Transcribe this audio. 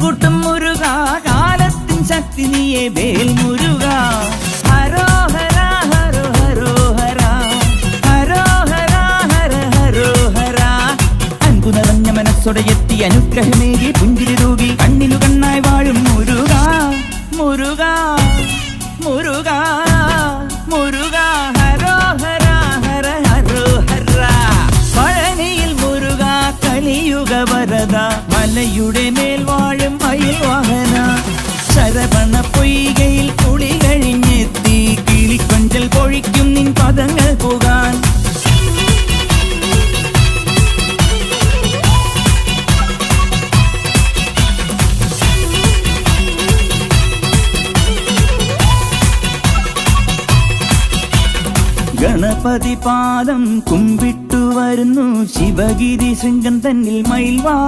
കൂട്ടും മുരുക കാലത്തിൻ ശക്തി നീയെ വേൽ മുരുക ഹരോഹര ഹരോ ഹരോഹര ഹരോഹര ഹര ഹരോഹര അൻപു നിറഞ്ഞ മനസ്സോടെ എത്തി അനുഗ്രഹമേകി പുഞ്ചിരി തൂകി കണ്ണിനു കണ്ണായി വാഴും മുരുക മുരുക മുരുക മുരുക ഹരോഹര ഹര ഹരോഹര പഴനിയിൽ മുരുക കലിയുഗ വരദ മലയുടെ മേൽ വാഴും മയിൽ വാഹന ശരവണ പൊയ്കയിൽ കുളി കഴിഞ്ഞെത്തി കിളിക്കൊഞ്ചൽ പൊഴിക്കും നിൻ പദങ്ങൾ പോകാൻ ഗണപതി പാദം കുമ്പിട്ടു വരുന്നു ശിവഗിരി ശൃംഗം തന്നിൽ മയിൽവാ